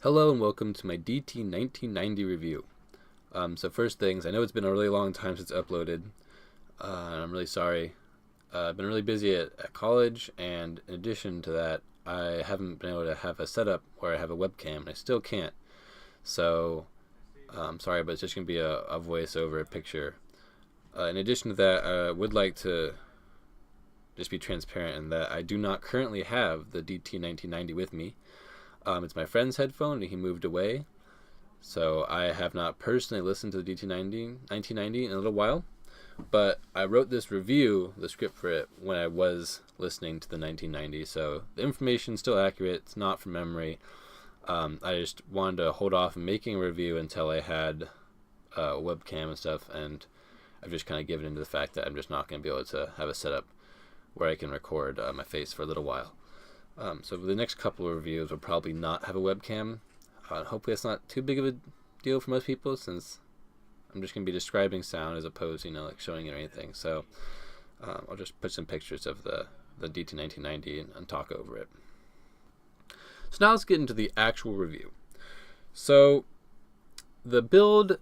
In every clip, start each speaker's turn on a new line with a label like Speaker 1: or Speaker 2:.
Speaker 1: Hello and welcome to my DT 1990 review. So first things, I know it's been a really long time since uploaded, and I'm really sorry. I've been really busy at college, and in addition to that, I haven't been able to have a setup where I have a webcam, and I still can't. So I'm sorry, but it's just going to be a voice over a picture. In addition to that, I would like to just be transparent in that I do not currently have the DT 1990 with me. It's my friend's headphone, and he moved away. So I have not personally listened to the DT90 1990 in a little while. But I wrote this review, the script for it, when I was listening to the 1990. So the information's still accurate. It's not from memory. I just wanted to hold off on making a review until I had a webcam and stuff. And I've just kind of given into the fact that I'm just not going to be able to have a setup where I can record my face for a little while. So the next couple of reviews will probably not have a webcam. Hopefully it's not too big of a deal for most people, since I'm just going to be describing sound as opposed to, like showing it or anything. So I'll just put some pictures of the DT 1990 and talk over it. So now let's get into the actual review. So the build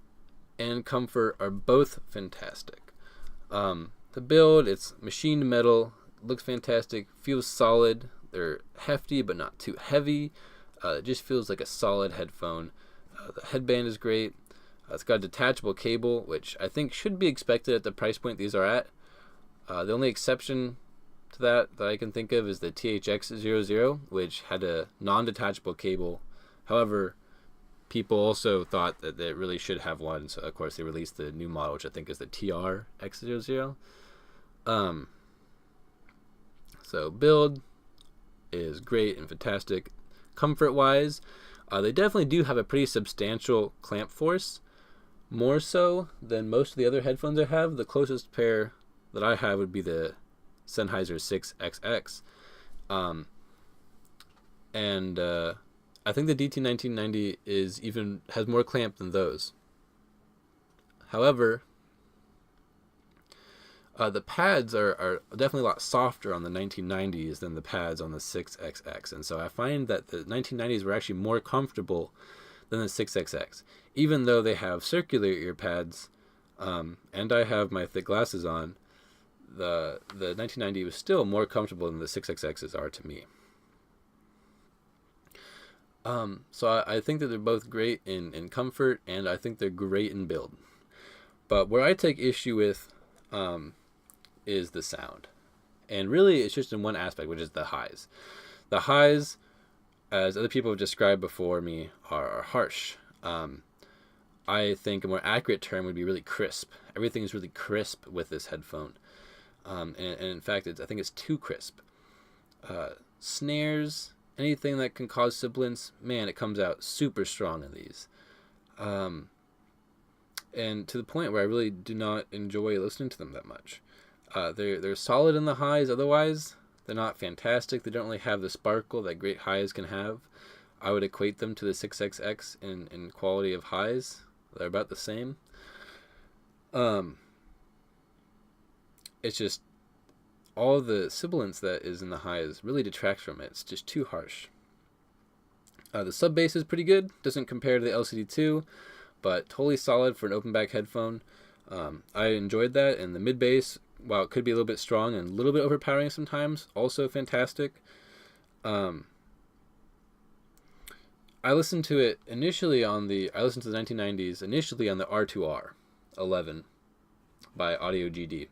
Speaker 1: and comfort are both fantastic. The build, it's machined metal, looks fantastic, feels solid. They're hefty but not too heavy. It just feels like a solid headphone. The headband is great. It's got a detachable cable, which I think should be expected at the price point these are at. The only exception to that I can think of is the THX00, which had a non-detachable cable. However, people also thought that it really should have one, so of course they released the new model, which I think is the TRX00. So build is great and fantastic. Comfort wise, they definitely do have a pretty substantial clamp force, more so than most of the other headphones I have. The closest pair that I have would be the Sennheiser 6XX, and I think the DT 1990 has more clamp than those. However, the pads are definitely a lot softer on the 1990s than the pads on the 6XX. And so I find that the 1990s were actually more comfortable than the 6XX. Even though they have circular ear pads, and I have my thick glasses on, the 1990 was still more comfortable than the 6XXs are to me. So I think that they're both great in comfort, and I think they're great in build. But where I take issue with is the sound, and really it's just in one aspect, which is the highs. The highs, as other people have described before me, are harsh. I think a more accurate term would be really crisp. Everything is really crisp with this headphone, and in fact I think it's too crisp. Snares, anything that can cause sibilance, man, it comes out super strong in these, and to the point where I really do not enjoy listening to them that much. They're solid in the highs. Otherwise, they're not fantastic. They don't really have the sparkle that great highs can have. I would equate them to the 6XX in quality of highs. They're about the same. It's just all the sibilance that is in the highs really detracts from it. It's just too harsh. The sub bass is pretty good. Doesn't compare to the LCD2, but totally solid for an open back headphone. I enjoyed that, and the mid bass, while it could be a little bit strong and a little bit overpowering sometimes, also fantastic. I listened to it initially I listened to the 1990s initially on the R2R 11 by Audio GD,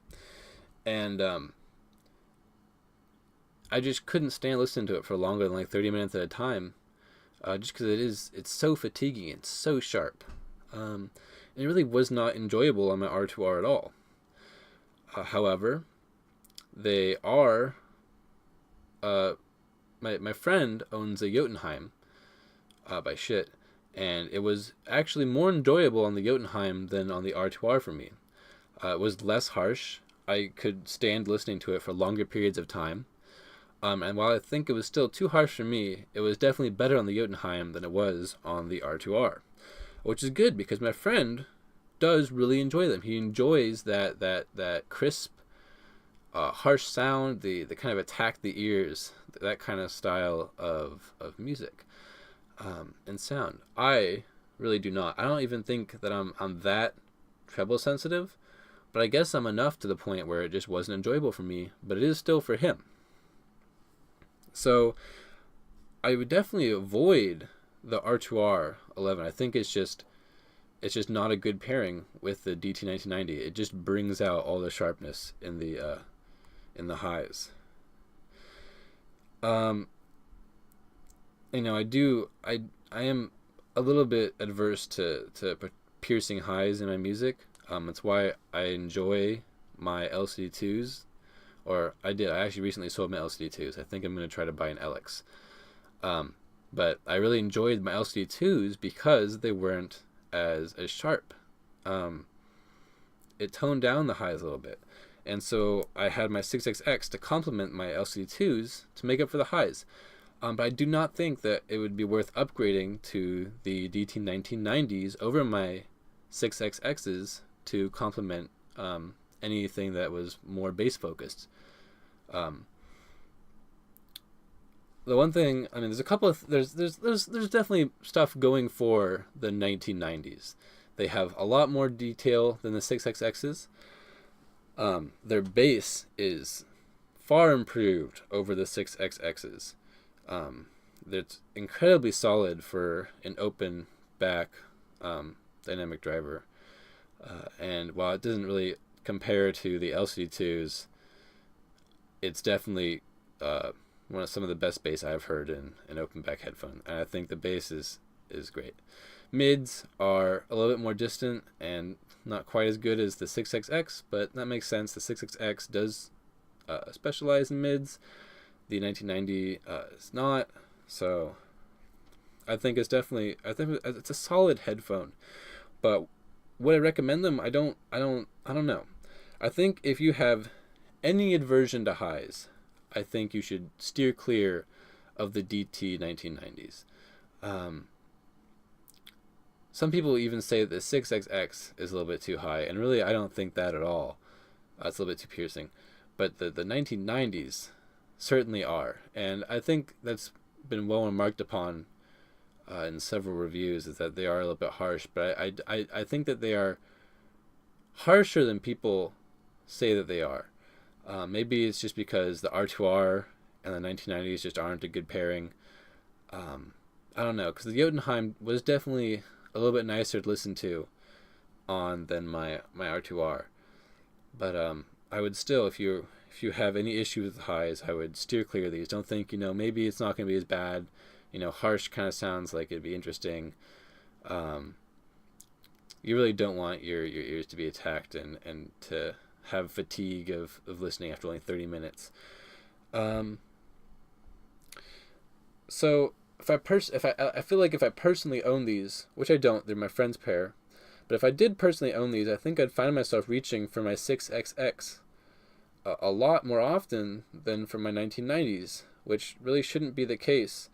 Speaker 1: and I just couldn't stand listening to it for longer than like 30 minutes at a time, just because it's so fatiguing, it's so sharp. It really was not enjoyable on my R2R at all. However, they are. My friend owns a Jotunheim by Shit, and it was actually more enjoyable on the Jotunheim than on the R2R for me. It was less harsh. I could stand listening to it for longer periods of time. And while I think it was still too harsh for me, it was definitely better on the Jotunheim than it was on the R2R. Which is good, because my friend does really enjoy them. He enjoys that crisp, harsh sound, the kind of attack the ears, that kind of style of music. in sound. I really do not. I don't even think that I'm that treble sensitive, but I guess I'm enough to the point where it just wasn't enjoyable for me, but it is still for him. So I would definitely avoid the R2R 11. I think it's just not a good pairing with the DT 1990. It just brings out all the sharpness in the highs. I am a little bit adverse to piercing highs in my music. That's why I enjoy my LCD2s, or I actually recently sold my LCD2s. I think I'm going to try to buy an LX. But I really enjoyed my LCD2s because they weren't as sharp. It toned down the highs a little bit. And so I had my 6XX to complement my LCD2s to make up for the highs. But I do not think that it would be worth upgrading to the DT 1990s over my 6XXs to complement anything that was more bass focused. The one thing, I mean, there's a couple of there's definitely stuff going for the 1990s. They have a lot more detail than the 6XXs. Their bass is far improved over the 6XXs. It's incredibly solid for an open back dynamic driver. And while it doesn't really compare to the LCD2s, it's definitely one of some of the best bass I've heard in an open back headphone. And I think the bass is great. Mids are a little bit more distant and not quite as good as the 6XX, but that makes sense. The 6XX does specialize in mids. The 1990 is not. So I think it's a solid headphone. But would I recommend them? I don't know. I think if you have any aversion to highs, I think you should steer clear of the DT 1990s. Some people even say that the 6XX is a little bit too high, and really I don't think that at all. It's a little bit too piercing. But the 1990s certainly are, and I think that's been well remarked upon in several reviews, is that they are a little bit harsh, but I think that they are harsher than people say that they are. Maybe it's just because the R2R and the 1990s just aren't a good pairing. I don't know, because the Jotunheim was definitely a little bit nicer to listen to than my R2R. But I would still, if you have any issues with highs, I would steer clear of these. Don't think, maybe it's not going to be as bad. Harsh kind of sounds like it'd be interesting. You really don't want your ears to be attacked and to have fatigue of listening after only 30 minutes. So I feel like if I personally own these, which I don't, they're my friend's pair, but if I did personally own these, I think I'd find myself reaching for my 6XX a lot more often than for my 1990s, which really shouldn't be the case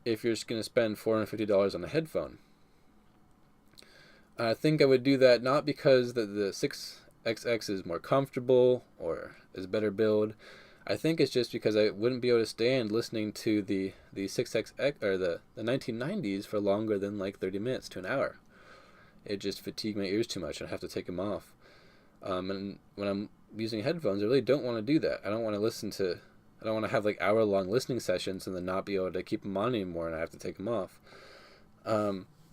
Speaker 1: if you're just going to spend $450 on a headphone. I think I would do that not because the 6XX is more comfortable or is better build. I think it's just because I wouldn't be able to stand listening to the 6XX or the 1990s for longer than like 30 minutes to an hour. It just fatigued my ears too much, and I have to take them off. And when I'm using headphones, I really don't want to do that. I don't want to have like hour-long listening sessions and then not be able to keep them on anymore, and I have to take them off.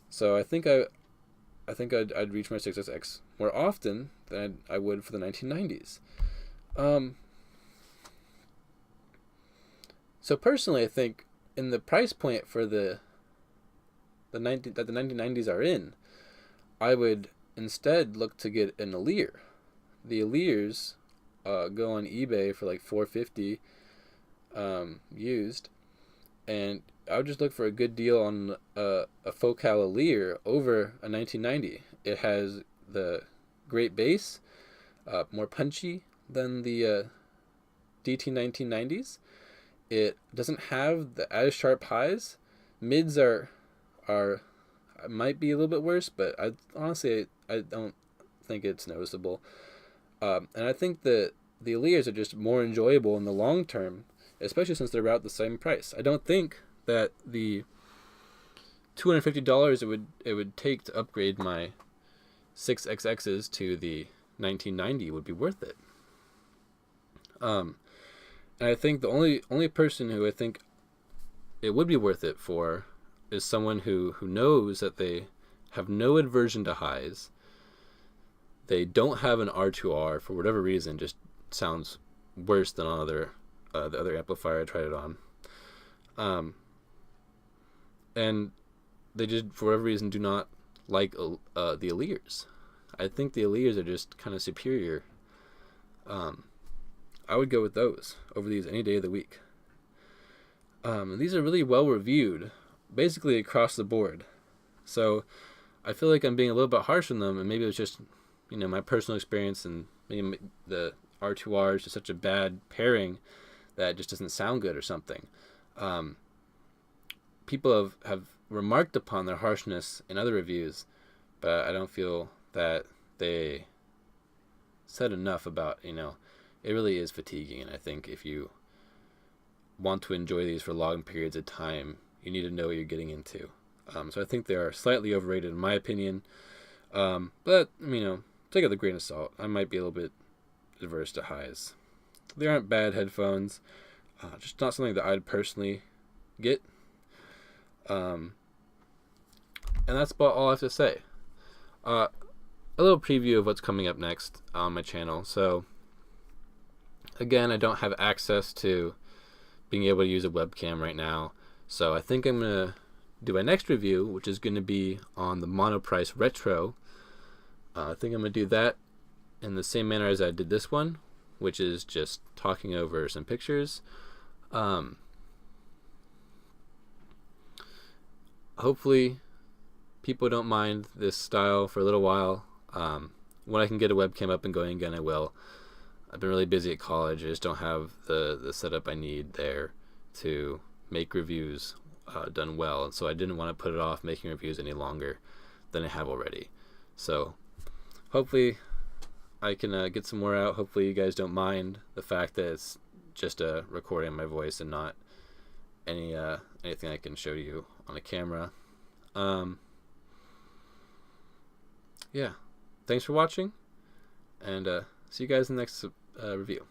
Speaker 1: So I think I'd reach my 6XX more often than I would for the 1990s. So personally, I think in the price point for the 1990s are in, I would instead look to get an Alere. The Aleres go on eBay for like $450 used, and I would just look for a good deal on a Focal Alere over a 1990. It has the great bass, more punchy than the DT 1990s. It doesn't have the as sharp highs. Mids are might be a little bit worse, but I don't think it's noticeable. And I think that the Aleres are just more enjoyable in the long term, especially since they're about the same price. I don't think that the $250 it would take to upgrade my 6XXs to the 1990 would be worth it. And I think the only person who I think it would be worth it for is someone who knows that they have no aversion to highs. They don't have an R2R for whatever reason, just sounds worse than on the other amplifier I tried it on. And they just, for whatever reason, do not like the Alliers. I think the Alliers are just kind of superior. I would go with those over these any day of the week. These are really well reviewed, basically across the board. So I feel like I'm being a little bit harsh on them, and maybe it's just, my personal experience, and maybe the R2R is just such a bad pairing that it just doesn't sound good or something. People have remarked upon their harshness in other reviews, but I don't feel that they said enough about, it really is fatiguing. And I think if you want to enjoy these for long periods of time, you need to know what you're getting into. So I think they are slightly overrated in my opinion. But, take it with a grain of salt. I might be a little bit adverse to highs. They aren't bad headphones. Just not something that I'd personally get. And that's about all I have to say. A little preview of what's coming up next on my channel. So, again, I don't have access to being able to use a webcam right now. So I think I'm going to do my next review, which is going to be on the Monoprice Retro. I think I'm going to do that in the same manner as I did this one, which is just talking over some pictures. Hopefully people don't mind this style for a little while. When I can get a webcam up and going again, I will. I've been really busy at college. I just don't have the setup I need there to make reviews done well, and so I didn't want to put it off making reviews any longer than I have already. So hopefully I can get some more out. Hopefully you guys don't mind the fact that it's just a recording of my voice and not anything I can show you on a camera. Yeah, thanks for watching, and see you guys in the next review.